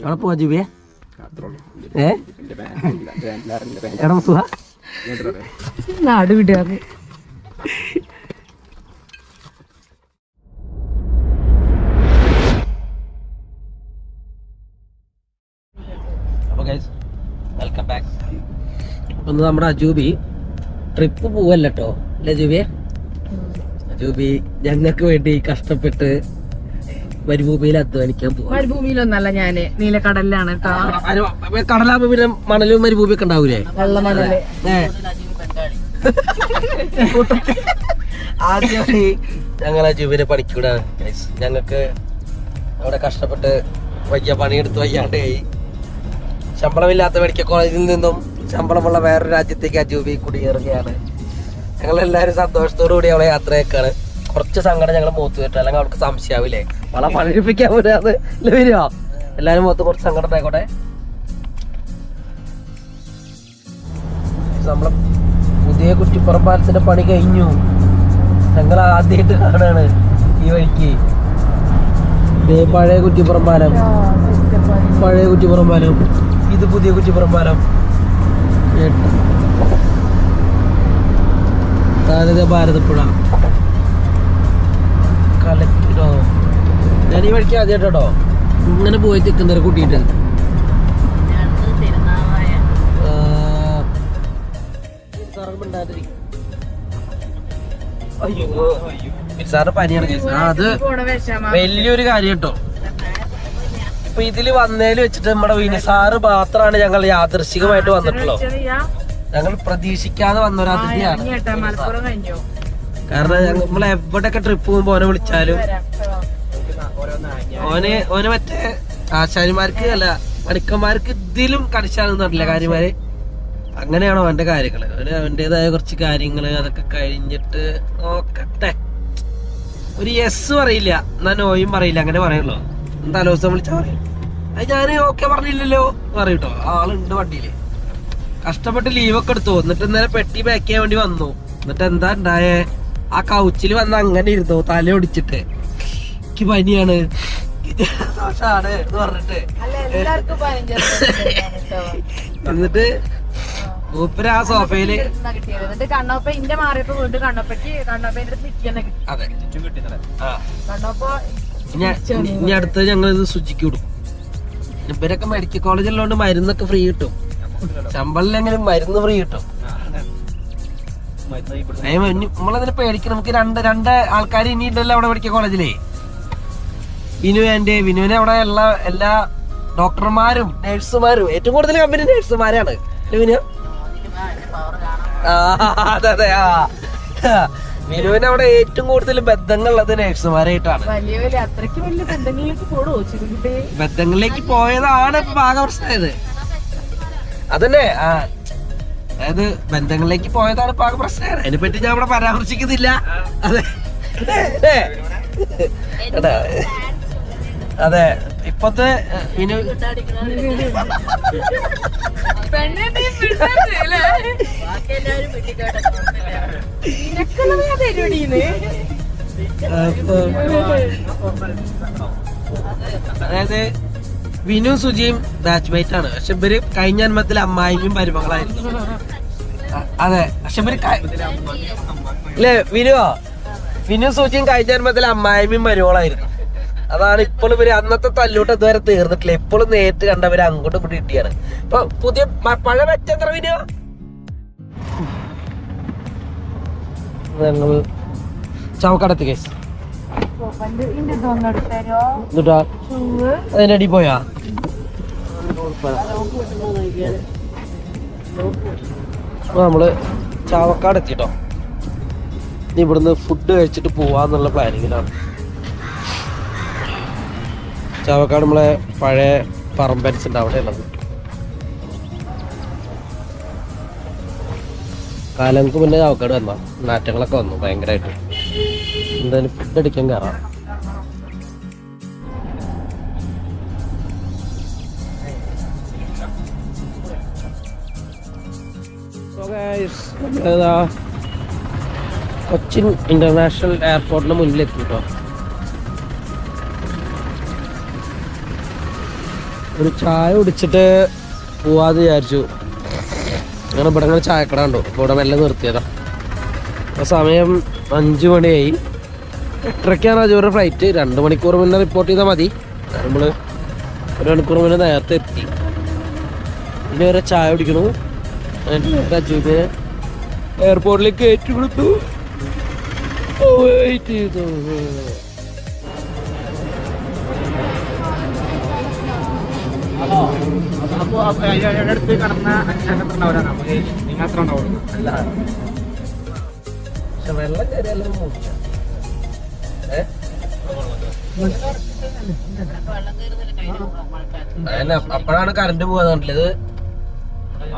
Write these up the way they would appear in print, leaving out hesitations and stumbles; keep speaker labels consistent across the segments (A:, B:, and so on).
A: അവിടെ പോവാ ജൂബിയെ എടാ സുഖ
B: നാട് വിടാറ്.
A: അപ്പോൾ ഗൈസ് വെൽക്കം ബാക്ക്. ഒന്ന് നമ്മുടെ അജൂബി ട്രിപ്പ് പോവല്ല കേട്ടോ അല്ലേ ജൂബിയെ? അജൂബി ഞങ്ങൾക്ക് വേണ്ടി കഷ്ടപ്പെട്ട് മരുഭൂമിയിൽ അധ്വാനിക്കാൻ പോകും.
B: മരുഭൂമിയിലൊന്നല്ല, ഞാന് നീലക്കടലിലാണ് കേട്ടോ.
A: കടലാകുമ്പോ പിന്നെ മണലും മരുഭൂമിയൊക്കെ ഉണ്ടാവൂലേ?
B: വെള്ളമണല്.
A: ആദ്യമായി ഞങ്ങൾ അജൂബിനെ പണിക്കൂടാണ് ഗൈസ്. ഞങ്ങൾക്ക് അവിടെ കഷ്ടപ്പെട്ട് വയ്യ പണിയെടുത്ത് വയ്യാണ്ടായി. ശമ്പളമില്ലാത്ത മെഡിക്കൽ കോളേജിൽ നിന്നും ശമ്പളമുള്ള വേറൊരു രാജ്യത്തേക്ക് അജൂബി കുടിയേറുകയാണ്. ഞങ്ങളെല്ലാവരും സന്തോഷത്തോടു കൂടി അവളെ യാത്രയൊക്കെയാണ്. കുറച്ച് സങ്കടം ഞങ്ങൾ മുഖത്ത് വരട്ടെ, അല്ലെങ്കിൽ അവൾക്ക് സംശയാവില്ലേ അവളെ പണിയെടുപ്പിക്കാൻ പറ്റാതെ വരുമോ? എല്ലാവരും മുഖത്ത് കുറച്ച് സങ്കടം ഉണ്ടായിക്കോട്ടെ. നമ്മളെ പുതിയ കുറ്റിപ്പുറം പാലത്തിന്റെ പണി കഴിഞ്ഞു. ഞങ്ങൾ ആദ്യമായിട്ട് കാണാണ് ഈ വഴിക്ക്. പഴയ കുറ്റിപ്പുറം പാലം, പഴയ കുറ്റിപ്പുറം പാലം, ഇത് പുതിയ കുറ്റിപ്പുറം പാലം. ഭാരതപ്പുഴ കലക്കിടോ. ഞാൻ ഈ വഴിക്ക് ആദ്യമായിട്ടോ ഇങ്ങനെ പോയി തിക്കുന്നവരെ കൂട്ടിയിട്ട്. സാറിന് പനിയാണ്. അത് വലിയൊരു കാര്യം കേട്ടോ. ഇപ്പൊ ഇതില് വന്നേല് വെച്ചിട്ട് നമ്മുടെ വിനിസാറ് മാത്രമാണ് ഞങ്ങൾ യാദൃശികമായിട്ട് വന്നിട്ടുള്ളൂ. ഞങ്ങൾ പ്രതീക്ഷിക്കാതെ വന്ന ഒരു അതിഥിയാണ്. കാരണം നമ്മൾ എവിടെയൊക്കെ ട്രിപ്പ് പോകുമ്പോ ഓനെ വിളിച്ചാലും ഓന് മറ്റേ ആശാരിമാർക്ക് അല്ല പണിക്കന്മാർക്ക് ഇതിലും കണിച്ചാണെന്ന് പറഞ്ഞില്ല കാര്യമാര്. അങ്ങനെയാണോ അവന്റെ കാര്യങ്ങള്? അവന്റേതായ കുറച്ച് കാര്യങ്ങള് അതൊക്കെ കഴിഞ്ഞിട്ട് നോക്കട്ടെ. ഒരു യെസ് പറയില്ല, എന്നാ നോയും പറയില്ല, അങ്ങനെ പറയുള്ളൂ. തലേദിവസം വിളിച്ചാ പറയും അത് ഞാൻ ഓക്കെ പറഞ്ഞില്ലല്ലോ പറയൂട്ടോ. ആളുണ്ട് വണ്ടിയില്. കഷ്ടപ്പെട്ട് ലീവൊക്കെ എടുത്തു. എന്നിട്ട് ഇന്നലെ പെട്ടി പാക്ക് ചെയ്യാൻ വേണ്ടി വന്നു. എന്നിട്ട് എന്താ ഉണ്ടായേ? ആ കൗച്ചില് വന്ന് അങ്ങനെ ഇരുന്നു തല ഒടിച്ചിട്ട്. എനിക്ക് പനിയാണ് ദോഷാണ് എന്ന് പറഞ്ഞിട്ട് എന്നിട്ട് മൂപ്പര് ആ സോഫയില് അതെ. ഇനി അടുത്ത് ഞങ്ങൾ ഇത് സുജിക്ക് കൊടുക്കും. ഇവരൊക്കെ മെഡിക്കൽ കോളേജിലുള്ളതുകൊണ്ട് മരുന്നൊക്കെ ഫ്രീ കിട്ടും. ശമ്പളിലെങ്കിലും മരുന്ന് ഫ്രീ കിട്ടും. നമ്മളതിനെ പേടിക്കണം. നമുക്ക് രണ്ട് ആൾക്കാർ ഇനി ഉണ്ടല്ലോ അവിടെ മെഡിക്കൽ കോളേജിലേ. വിനുവിനെ അവിടെ ഉള്ള എല്ലാ ഡോക്ടർമാരും നഴ്സുമാരും ഏറ്റവും കൂടുതൽ കമ്പനി നഴ്സുമാരാണ്. വിനു അതെ വിനുവിന് അവിടെ ഏറ്റവും കൂടുതൽ ബന്ധങ്ങളുള്ളത് നഴ്സുമാരായിട്ടാണ്. ബന്ധങ്ങളിലേക്ക് പോയതാണ് ഇപ്പൊ ആകെ പ്രശ്നമായത്. അതന്നെ അതായത് ബന്ധങ്ങളിലേക്ക് പോയതാണ് ഇപ്പൊ ആകെ പ്രശ്നമാണ്. അതിനെപ്പറ്റി ഞാൻ ഇവിടെ പരാമർശിക്കുന്നില്ല. അതെ അതെ ഇപ്പത്തെ വിനു അതായത് വിനു സുജിയും ബാച്ച്മേറ്റ് ആണ്. പക്ഷെ ഇവര് കഴിഞ്ഞ ജന്മത്തിൽ അമ്മായിയും മരുമകളായിരുന്നു. അതെ പക്ഷെ ഇവര് അല്ലേ വിനു സുജിയും കഴിഞ്ഞ ജന്മത്തിൽ അമ്മായിയും മരുമകളായിരുന്നു. അതാണ് ഇപ്പോഴും ഇവര് അന്നത്തെ തല്ലൂട്ട് ഇതുവരെ തീർന്നിട്ടില്ല. എപ്പോഴും നേരിട്ട് കണ്ടവര് അങ്ങോട്ടും കൂടി കിട്ടിയാണ്. ഇപ്പൊ പുതിയ പഴയ വെച്ചെത്ര വിനു ഞങ്ങൾ ചവക്കടത്ത് കേസ് അതിനടി പോയാ നമ്മള് ചാവക്കാട് എത്തിട്ടോ. ഇനി ഇവിടുന്ന് ഫുഡ് കഴിച്ചിട്ട് പോവാന്നുള്ള പ്ലാനിങ്ങിലാണ്. ചാവക്കാട് നമ്മളെ പഴയ പറമ്പൻസ് ഉണ്ട് അവിടെ ഉള്ളത്. കാലങ്ങൾക്ക് മുന്നേ ചാവക്കാട് വന്നോ നാറ്റങ്ങളൊക്കെ വന്നു ഭയങ്കരമായിട്ട്. എന്തായാലും ഫുഡ് അടിക്കാൻ കയറാം. കൊച്ചിൻ ഇന്റർനാഷണൽ എയർപോർട്ടിന് മുന്നിലെത്തി കേട്ടോ. ഒരു ചായ കുടിച്ചിട്ട് പോവാന്ന് വിചാരിച്ചു. അങ്ങനെ ഇവിടെ ഇങ്ങനെ ചായക്കട ഉണ്ടോ, അപ്പോൾ ഇവിടെ മെല്ലെ നിർത്തിയതാ. അപ്പോൾ സമയം 5 മണിയായി. 8:30ക്കാണ് അജൂറിൻ്റെ ഫ്ലൈറ്റ്. 2 മണിക്കൂർ മുന്നേ റിപ്പോർട്ട് ചെയ്താൽ മതി. നമ്മൾ 1 മണിക്കൂർ മുന്നേ നേരത്തെ എത്തി. ഇനി വരെ ചായ കുടിക്കണു. അജൂബിനെ എയർപോർട്ടിലേക്ക് കയറ്റി കൊടുത്തു. വെയിറ്റ് ചെയ്തു. വെള്ളം കയറിയല്ലോ. അപ്പോഴാണ് കറണ്ട് പോകാന്ന് പറഞ്ഞില്ല. ഇത്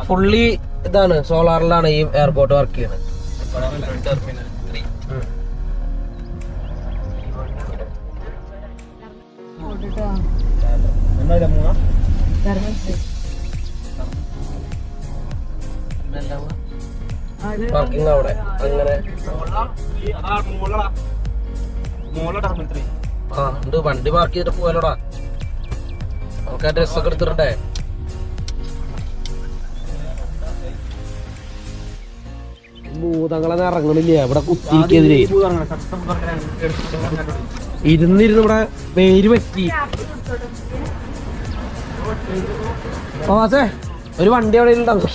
A: ഫുള്ളി ഇതാണ്, സോളാറിലാണ് ഈ എയർപോർട്ട് വർക്ക് ചെയ്യുന്നത്. പാർക്കിംഗ് അവിടെ അങ്ങനെ ഉണ്ട്. വണ്ടി പാർക്ക് ചെയ്തിട്ട് പോയാലോടാ. നമുക്ക് ആ ഡ്രസ്സൊക്കെ എടുത്തിട്ടുണ്ടേ. ഭൂതങ്ങളെ ഇറങ്ങണില്ല ഇവിടെ കുത്തിരിക്കെതിരെ. ഇരുന്നിരുന്ന് ഇവിടെ പേര് പറ്റി. ഒരു വണ്ടി അവിടെ ഉണ്ടാവും.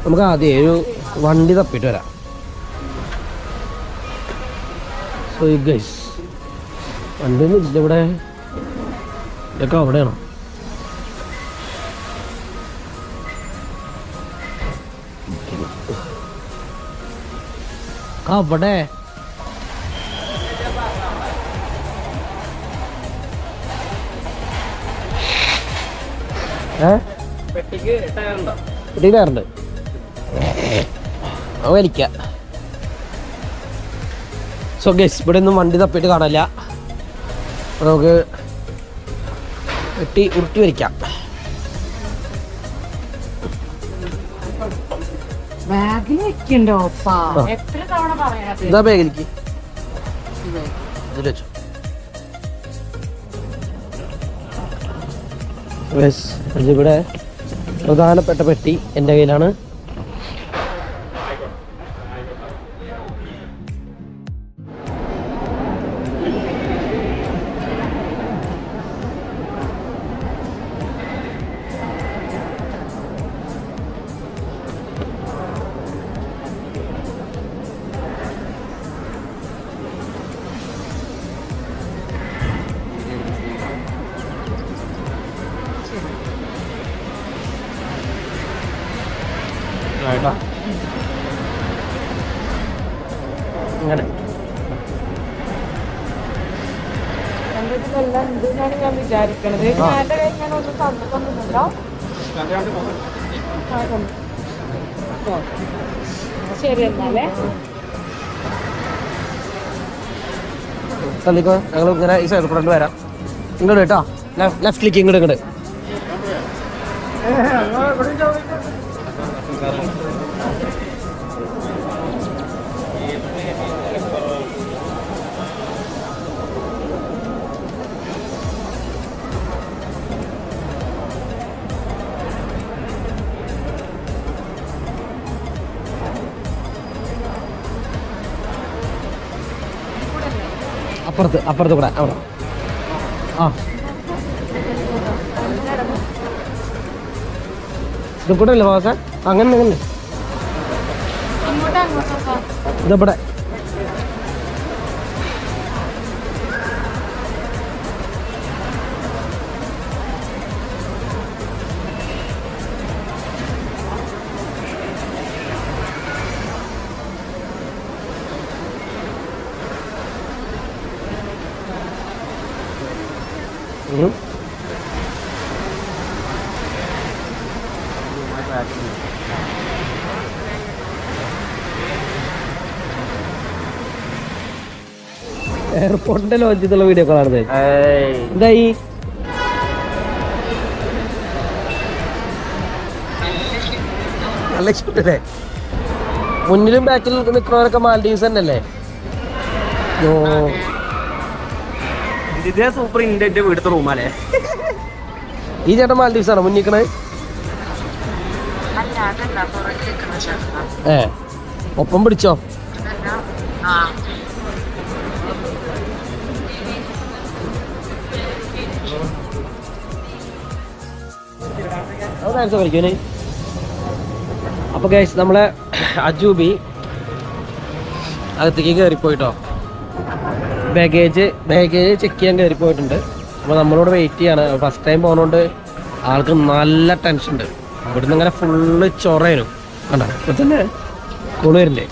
A: നമുക്ക് ആദ്യം ഒരു വണ്ടി തപ്പിട്ട് വരാം. ഗൈസ് വണ്ടി ഒന്നും ഇല്ല ഇവിടെ. ഇതൊക്കെ അവിടെയാണോ? അവിടെ പെട്ടിക്ക് ടയറുണ്ട്. അത് വലിക്ക. സോ ഗൈസ് ഇവിടെ ഒന്നും വണ്ടി തപ്പിയിട്ട് കാണില്ല. നമുക്ക് വെട്ടി ഉരുട്ടി വലിക്കാം. ഇതാ ബാഗിലേക്ക് ഇതിൽ വെച്ചു. ഇവിടെ പ്രധാനപ്പെട്ട പെട്ടി എൻ്റെ കയ്യിലാണ്. അങ്ങനെ
B: ഞാൻ വിചാരിക്കണത് ശരി എന്നാലേ
A: തള്ളിക്കോ. ഞങ്ങൾ ഇങ്ങനെ ഈ സൈഡ് ഫ്രണ്ട് വരാം. ഇങ്ങോട്ട് കേട്ടോ, ലെഫ്റ്റ് ക്ലിക്ക് ഇങ്ങോട്ട് ഇങ്ങോട്ട്. അപ്പുറത്ത് കൂടെ അവിടെ. ആ ഇത് കൂടെ അല്ലേ പോകാൻ? അങ്ങനെ അങ്ങനെ ഇതവിടെ. എയർപോർട്ടിന്റെ ലോഞ്ച് ചെയ്തുള്ള വീഡിയോ കാണുന്നത് എന്തായി? നല്ല ഇഷ്ടല്ലേ? മുന്നിലും ബാക്കിൽ നിൽക്കുന്നവരൊക്കെ മാൽഡീവ്സ് തന്നെയല്ലേ?
C: ഇതേ സൂപ്പർ ഇന്ത്യൻ്റെ വീടത്തെ റൂമാല്ലേ?
A: ഈ ചേട്ടൻ മാൽഡീവ്സ് ആണോ മുന്നിക്കണേ? ഒപ്പം പിടിച്ചോ? കളിക്കൂന്. അപ്പൊ ഗൈസ് നമ്മളെ അജൂബി അകത്തേക്ക് കയറിപ്പോയിട്ടോ. ബാഗേജ് ചെക്ക് ചെയ്യാൻ കയറിപ്പോയിട്ടുണ്ട്. അപ്പോൾ നമ്മളോട് വെയിറ്റ് ചെയ്യാണ്. ഫസ്റ്റ് ടൈം പോകുന്നതുകൊണ്ട് ആൾക്ക് നല്ല ടെൻഷൻ ഉണ്ട്. ഇവിടുന്ന് ഇങ്ങനെ ഫുള്ള് ചൊറയാനും കണ്ടോ. ഇപ്പൊ തന്നെ കോള് വരണ്ടേ?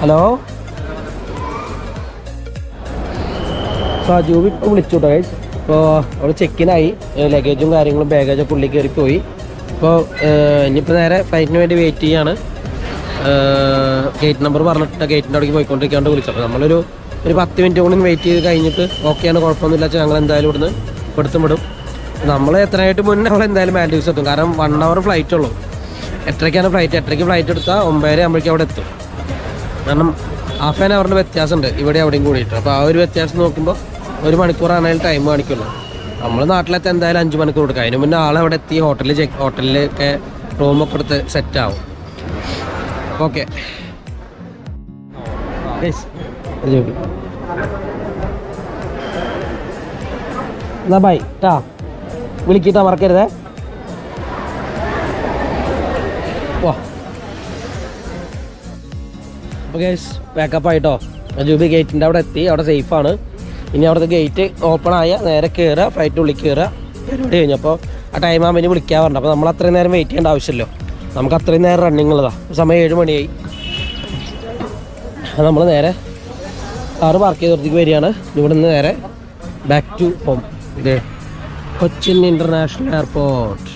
A: ഹലോ അജൂബി ഇപ്പോൾ വിളിച്ചു കേട്ടോ ഗൈസ്. ഇപ്പോൾ അവിടെ ചെക്കിനായി. ലഗേജും കാര്യങ്ങളും ബാഗേജൊക്കെ ഉള്ളിൽ കയറിപ്പോയി. ഇപ്പോൾ ഇനിയിപ്പോൾ നേരെ ഫ്ലൈറ്റിന് വേണ്ടി വെയിറ്റ് ചെയ്യാണ്. ഗേറ്റ് നമ്പർ പറഞ്ഞിട്ട് ഗേറ്റിൻ്റെ അവിടേക്ക് പോയിക്കൊണ്ടിരിക്കാണ്ട് വിളിച്ചു. അപ്പോൾ നമ്മളൊരു 10 മിനിറ്റ് കൂടി വെയിറ്റ് ചെയ്ത് കഴിഞ്ഞിട്ട് ഓക്കെയാണ്, കുഴപ്പമൊന്നുമില്ല വെച്ചാൽ ഞങ്ങൾ എന്തായാലും ഇവിടുന്ന് എടുത്തും വിടും. നമ്മൾ എത്രയായിട്ട് മുന്നേ നമ്മൾ എന്തായാലും മാൽഡീവ്സ് എത്തും. കാരണം 1 hour ഫ്ലൈറ്റ് ഉള്ളൂ. 8:30 ഫ്ലൈറ്റ്. 8:30 ഫ്ലൈറ്റ് എടുത്താൽ 9 ആകുമ്പോഴേക്കും അവിടെ എത്തും. കാരണം ഹാഫ് ആൻ അവറിൻ്റെ വ്യത്യാസമുണ്ട് ഇവിടെ അവിടെയും കൂടിയിട്ട്. അപ്പോൾ ആ ഒരു വ്യത്യാസം നോക്കുമ്പോൾ 1 മണിക്കൂറാണെങ്കിലും ടൈം കാണിക്കുള്ളൂ. നമ്മൾ നാട്ടിലെത്തി എന്തായാലും 5 മണിക്കൂർ കൊടുക്കുക. അതിന് മുന്നേ ആളെ അവിടെ എത്തി ഹോട്ടലിലൊക്കെ റൂമൊക്കെ എടുത്ത് സെറ്റാവും. ഓക്കെ എന്നാ ബൈ ടാ. വിളിക്കിട്ടാ മറക്കരുതേ. വാ അപ്പോൾ ഗൈസ് പാക്കപ്പ് ആയിട്ടോ. അജൂബി ഗേറ്റിൻ്റെ അവിടെ എത്തി. അവിടെ സേഫാണ്. ഇനി അവിടുത്തെ ഗേറ്റ് ഓപ്പൺ ആയ നേരെ കയറുക, ഫ്ലൈറ്റ് ഉള്ളിൽ കയറുക, പരിപാടി കഴിഞ്ഞു. അപ്പോൾ ആ ടൈം ആകുമ്പോൾ ഇനി വിളിക്കാൻ പറഞ്ഞു. അപ്പോൾ നമ്മൾ അത്രയും നേരം വെയിറ്റ് ചെയ്യേണ്ട ആവശ്യമില്ലോ. നമുക്ക് അത്രയും നേരം റണ്ണിങ് ഉള്ളതാണ്. സമയം 7 മണിയായി. നമ്മൾ നേരെ കാറ് പാർക്ക് ചെയ്തോടത്തേക്ക് വരികയാണ്. ഇവിടെ നിന്ന് നേരെ ബാക്ക് ടു ഹോം. ഇത് കൊച്ചിൻ ഇൻ്റർനാഷണൽ എയർപോർട്ട്.